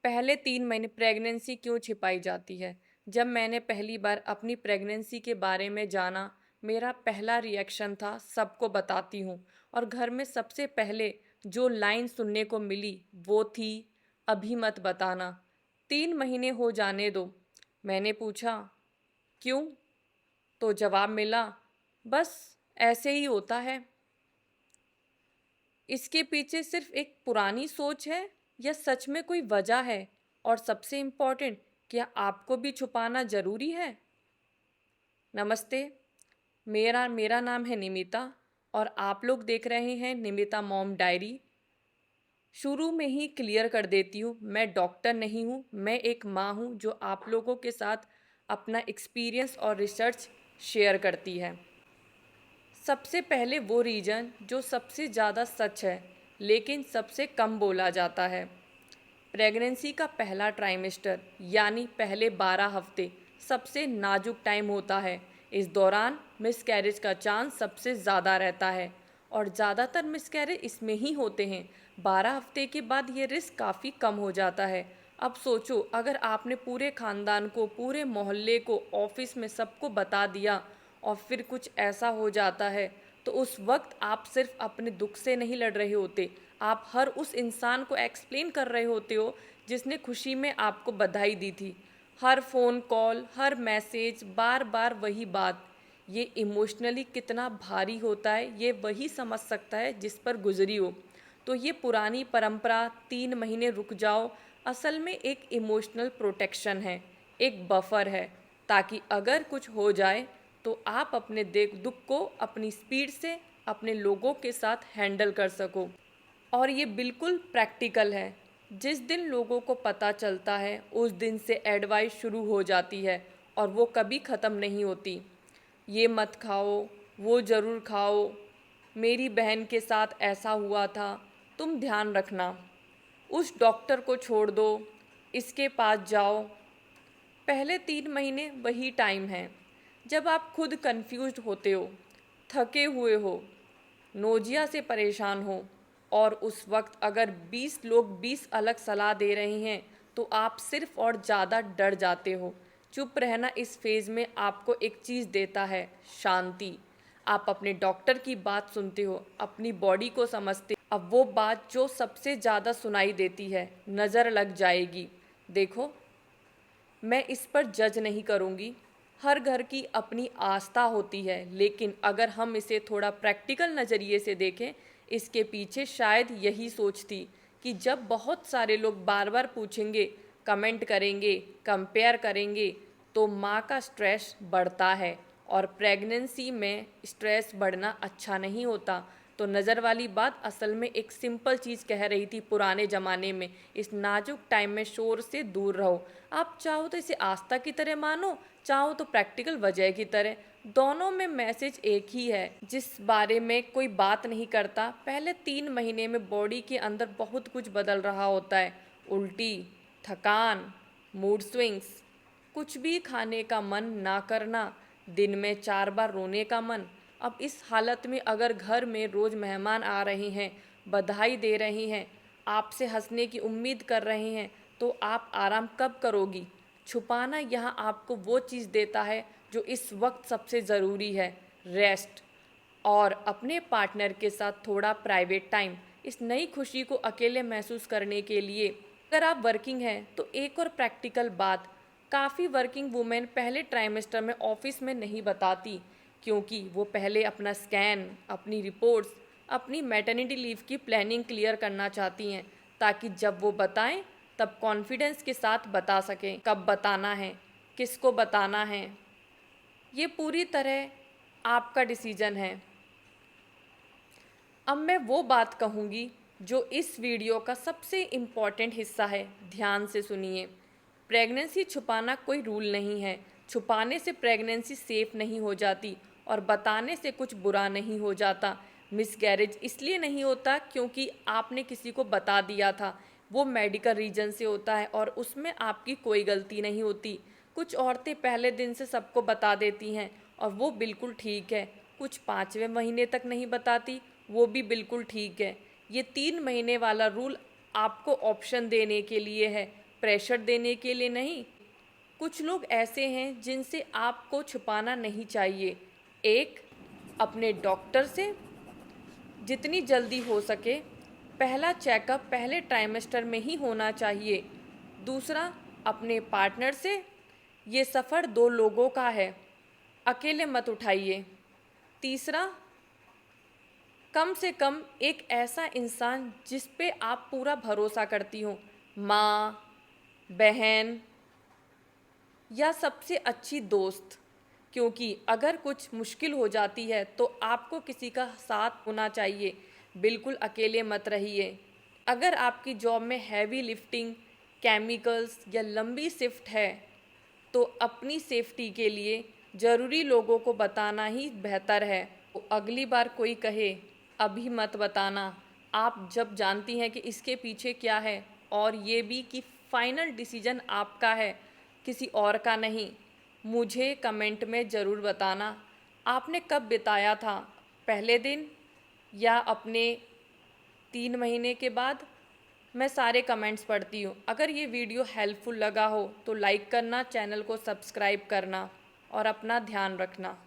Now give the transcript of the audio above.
पहले 3 महीने प्रेगनेंसी क्यों छिपाई जाती है? जब मैंने पहली बार अपनी प्रेगनेंसी के बारे में जाना, मेरा पहला रिएक्शन था सबको बताती हूँ और घर में सबसे पहले जो लाइन सुनने को मिली वो थी अभी मत बताना। 3 महीने हो जाने दो। मैंने पूछा क्यों? तो जवाब मिला बस ऐसे ही होता है। इसके पीछे सिर्फ एक पुरानी सोच है या सच में कोई वजह है? और सबसे इम्पोर्टेंट, क्या आपको भी छुपाना ज़रूरी है? नमस्ते, मेरा मेरा नाम है निमिता और आप लोग देख रहे हैं निमिता मॉम डायरी। शुरू में ही क्लियर कर देती हूँ, मैं डॉक्टर नहीं हूँ, मैं एक माँ हूँ जो आप लोगों के साथ अपना एक्सपीरियंस और रिसर्च शेयर करती है। सबसे पहले वो रीजन जो सबसे ज़्यादा सच है लेकिन सबसे कम बोला जाता है। प्रेगनेंसी का पहला ट्राइमेस्टर यानी पहले 12 हफ्ते सबसे नाजुक टाइम होता है। इस दौरान मिसकैरेज का चांस सबसे ज़्यादा रहता है और ज़्यादातर मिसकैरेज इसमें ही होते हैं। 12 हफ्ते के बाद ये रिस्क काफ़ी कम हो जाता है। अब सोचो, अगर आपने पूरे ख़ानदान को, पूरे मोहल्ले को, ऑफिस में सबको बता दिया और फिर कुछ ऐसा हो जाता है, तो उस वक्त आप सिर्फ अपने दुख से नहीं लड़ रहे होते, आप हर उस इंसान को एक्सप्लेन कर रहे होते हो जिसने खुशी में आपको बधाई दी थी। हर फ़ोन कॉल, हर मैसेज, बार बार वही बात। ये इमोशनली कितना भारी होता है ये वही समझ सकता है जिस पर गुजरी हो। तो ये पुरानी परंपरा 3 महीने रुक जाओ असल में एक इमोशनल प्रोटेक्शन है, एक बफर है, ताकि अगर कुछ हो जाए तो आप अपने दुख को अपनी स्पीड से अपने लोगों के साथ हैंडल कर सको। और ये बिल्कुल प्रैक्टिकल है। जिस दिन लोगों को पता चलता है उस दिन से एडवाइस शुरू हो जाती है और वो कभी ख़त्म नहीं होती। ये मत खाओ, वो ज़रूर खाओ, मेरी बहन के साथ ऐसा हुआ था, तुम ध्यान रखना, उस डॉक्टर को छोड़ दो, इसके पास जाओ। पहले 3 महीने वही टाइम है जब आप खुद कंफ्यूज्ड होते हो, थके हुए हो, नोजिया से परेशान हो और उस वक्त अगर 20 लोग 20 अलग सलाह दे रहे हैं तो आप सिर्फ और ज़्यादा डर जाते हो। चुप रहना इस फेज़ में आपको एक चीज़ देता है, शांति। आप अपने डॉक्टर की बात सुनते हो, अपनी बॉडी को समझते। अब वो बात जो सबसे ज़्यादा सुनाई देती है, नज़र लग जाएगी। देखो, मैं इस पर जज नहीं करूँगी, हर घर की अपनी आस्था होती है, लेकिन अगर हम इसे थोड़ा प्रैक्टिकल नज़रिए से देखें, इसके पीछे शायद यही सोच थी कि जब बहुत सारे लोग बार बार पूछेंगे, कमेंट करेंगे, कंपेयर करेंगे, तो माँ का स्ट्रेस बढ़ता है और प्रेगनेंसी में स्ट्रेस बढ़ना अच्छा नहीं होता। तो नज़र वाली बात असल में एक सिंपल चीज़ कह रही थी पुराने ज़माने में, इस नाजुक टाइम में शोर से दूर रहो। आप चाहो तो इसे आस्था की तरह मानो, चाहो तो प्रैक्टिकल वजह की तरह। दोनों में मैसेज एक ही है, जिस बारे में कोई बात नहीं करता। पहले 3 महीने में बॉडी के अंदर बहुत कुछ बदल रहा होता है। उल्टी, थकान, मूड स्विंग्स, कुछ भी खाने का मन ना करना, दिन में 4 बार रोने का मन। अब इस हालत में अगर घर में रोज़ मेहमान आ रहे हैं, बधाई दे रहे हैं, आपसे हंसने की उम्मीद कर रहे हैं, तो आप आराम कब करोगी? छुपाना यहाँ आपको वो चीज़ देता है जो इस वक्त सबसे ज़रूरी है, रेस्ट और अपने पार्टनर के साथ थोड़ा प्राइवेट टाइम। इस नई खुशी को अकेले महसूस करने के लिए अगर आप वर्किंग हैं तो एक और प्रैक्टिकल बात, काफ़ी वर्किंग वुमेन पहले ट्राइमेस्टर में ऑफिस में नहीं बताती क्योंकि वो पहले अपना स्कैन, अपनी रिपोर्ट्स, अपनी मैटरनिटी लीव की प्लानिंग क्लियर करना चाहती हैं, ताकि जब वो बताएं तब कॉन्फिडेंस के साथ बता सकें। कब बताना है, किसको बताना है, ये पूरी तरह आपका डिसीजन है। अब मैं वो बात कहूँगी जो इस वीडियो का सबसे इम्पॉर्टेंट हिस्सा है, ध्यान से सुनिए। प्रेगनेंसी छुपाना कोई रूल नहीं है, छुपाने से प्रेगनेंसी सेफ नहीं हो जाती और बताने से कुछ बुरा नहीं हो जाता। मिसकैरेज इसलिए नहीं होता क्योंकि आपने किसी को बता दिया था, वो मेडिकल रीजन से होता है और उसमें आपकी कोई गलती नहीं होती। कुछ औरतें पहले दिन से सबको बता देती हैं और वो बिल्कुल ठीक है, कुछ 5वें महीने तक नहीं बताती, वो भी बिल्कुल ठीक है। ये 3 महीने वाला रूल आपको ऑप्शन देने के लिए है, प्रेशर देने के लिए नहीं। कुछ लोग ऐसे हैं जिनसे आपको छुपाना नहीं चाहिए। एक, अपने डॉक्टर से जितनी जल्दी हो सके। पहला चेकअप पहले ट्राइमेस्टर में ही होना चाहिए। दूसरा, अपने पार्टनर से, ये सफ़र 2 लोगों का है, अकेले मत उठाइए। तीसरा, कम से कम एक ऐसा इंसान जिस पे आप पूरा भरोसा करती हो, माँ, बहन या सबसे अच्छी दोस्त। क्योंकि अगर कुछ मुश्किल हो जाती है तो आपको किसी का साथ होना चाहिए, बिल्कुल अकेले मत रहिए। अगर आपकी जॉब में हैवी लिफ्टिंग, केमिकल्स या लंबी शिफ्ट है तो अपनी सेफ्टी के लिए ज़रूरी लोगों को बताना ही बेहतर है। तो अगली बार कोई कहे अभी मत बताना, आप जब जानती हैं कि इसके पीछे क्या है, और ये भी कि फाइनल डिसीजन आपका है, किसी और का नहीं। मुझे कमेंट में ज़रूर बताना आपने कब बिताया था, पहले दिन या अपने 3 महीने के बाद। मैं सारे कमेंट्स पढ़ती हूँ। अगर ये वीडियो हेल्पफुल लगा हो तो लाइक करना, चैनल को सब्सक्राइब करना और अपना ध्यान रखना।